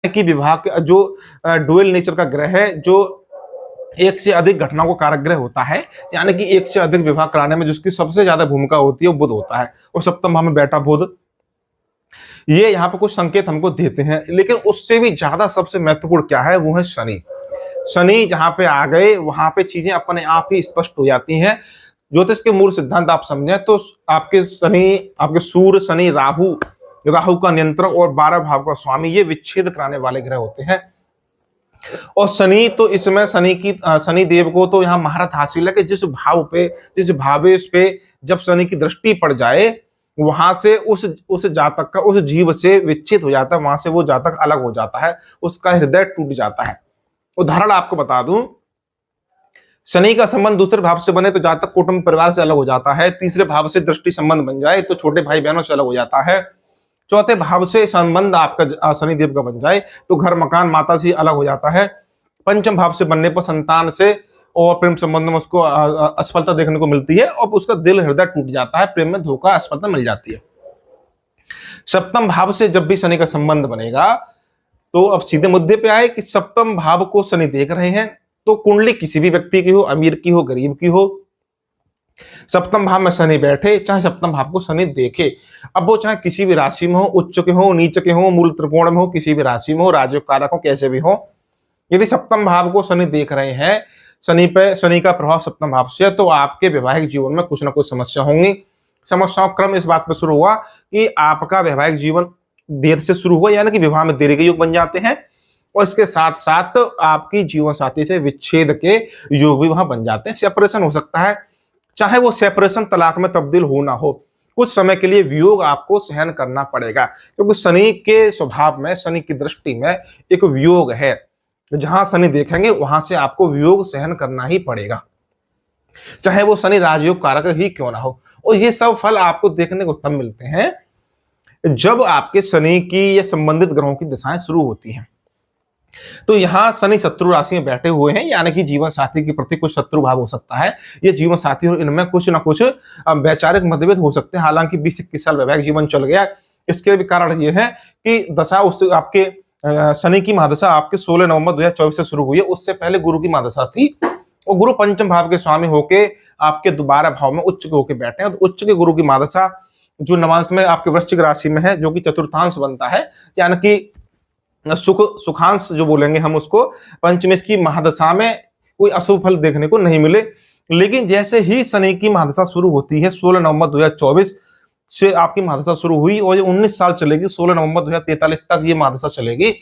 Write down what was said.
कि विभाग जो डुअल नेचर का ग्रह है, जो एक से अधिक घटनाओं को कारक ग्रह होता है, यानी कि एक से अधिक विवाह कराने में जिसकी सबसे ज्यादा भूमिका होती है वो बुध होता है, और सप्तम भाव में बैठा बुध ये यहाँ पे कुछ संकेत हमको देते हैं। लेकिन उससे भी ज्यादा सबसे महत्वपूर्ण क्या है, वो है शनि। शनि जहां पे आ गए वहां पे चीजें अपने आप ही स्पष्ट हो जाती हैं। ज्योतिष के मूल सिद्धांत आप समझें तो आपके शनि, आपके सूर्य, शनि, राहु, राहु का नियंत्रण और 12 भाव का स्वामी, ये विच्छेद कराने वाले ग्रह होते हैं। और शनि तो इसमें शनि देव को तो यहाँ महारत हासिल है कि जिस भाव पे, जिस भावेश पे जब शनि की दृष्टि पड़ जाए वहां से उस जातक का उस जीव से विच्छेद हो जाता है, वहां से वो जातक अलग हो जाता है, उसका हृदय टूट जाता है। उदाहरण आपको बता दूं, शनि का संबंध दूसरे भाव से बने तो जातक कुटुंब परिवार से अलग हो जाता है। तीसरे भाव से दृष्टि संबंध बन जाए तो छोटे भाई बहनों से अलग हो जाता है। चौथे भाव से संबंध आपका शनि देव का बन जाए तो घर मकान माता से अलग हो जाता है। पंचम भाव से बनने पर संतान से और प्रेम संबंध में उसको असफलता देखने को मिलती है और उसका दिल हृदय टूट जाता है, प्रेम में धोखा, असफलता मिल जाती है। सप्तम भाव से जब भी शनि का संबंध बनेगा तो अब सीधे मुद्दे पे आए कि सप्तम भाव को शनि देख रहे हैं तो कुंडली किसी भी व्यक्ति की हो, अमीर की हो, गरीब की हो, सप्तम भाव में शनि बैठे, चाहे सप्तम भाव को शनि देखे, अब वो चाहे किसी भी राशि में हो, उच्च के हो, नीच के हो, मूल त्रिकोण में हो, किसी भी राशि में हो, राजयोग कारक हो, कैसे भी हो, यदि सप्तम भाव को शनि देख रहे हैं, शनि का प्रभाव सप्तम भाव से है, तो आपके वैवाहिक जीवन में कुछ ना कुछ समस्या होंगी। समस्याओं का क्रम इस बात पर शुरू हुआ कि आपका वैवाहिक जीवन देर से शुरू हुआ, यानी कि विवाह में देरी के योग बन जाते हैं, और इसके साथ साथ आपकी जीवन साथी से विच्छेद के योग भी वहां बन जाते हैं। सेपरेशन हो सकता है, चाहे वो सेपरेशन तलाक में तब्दील हो ना हो, कुछ समय के लिए वियोग आपको सहन करना पड़ेगा, क्योंकि शनि के स्वभाव में, शनि की दृष्टि में एक वियोग है। जहां शनि देखेंगे वहां से आपको वियोग सहन करना ही पड़ेगा, चाहे वो शनि राजयोग कारक ही क्यों ना हो। और ये सब फल आपको देखने को तब मिलते हैं जब आपके शनि की या संबंधित ग्रहों की दशाएं शुरू होती हैं। तो यहाँ शनि शत्रु राशि में बैठे हुए हैं, यानी कि जीवन साथी के प्रति कुछ शत्रु भाव हो सकता है। ये जीवन साथी और इनमें कुछ ना कुछ वैचारिक मतभेद हो सकते हैं। हालांकि 20-21 साल वैवाहिक जीवन चल गया, इसके भी कारण ये है कि दशा उससे आपके शनि की महादशा आपके 16 नवंबर 2024 से शुरू हुई है। उससे पहले गुरु की महादशा थी, और गुरु पंचम भाव के स्वामी होके आपके 12 भाव में उच्च होके बैठे हैं। तो उच्च के गुरु की महादशा जो नवांश में आपके वृश्चिक राशि में है, जो कि चतुर्थांश बनता है, यानी कि सुखांश जो बोलेंगे हम उसको, पंचमेश की महादशा में कोई अशुभ फल देखने को नहीं मिले। लेकिन जैसे ही शनि की महादशा शुरू होती है, 16 नवंबर 2024 से आपकी महादशा शुरू हुई और ये 19 साल चलेगी, 16 नवंबर 2043 तक ये महादशा चलेगी।